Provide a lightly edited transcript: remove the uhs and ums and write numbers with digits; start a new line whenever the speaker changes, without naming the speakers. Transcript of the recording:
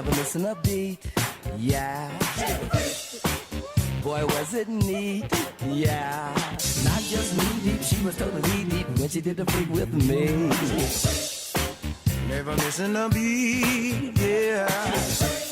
never missing a beat. Yeah. Boy, was it neat. Yeah. Not just knee deep, she was totally deep when she did the freak with me. Never missing a beat. Yeah.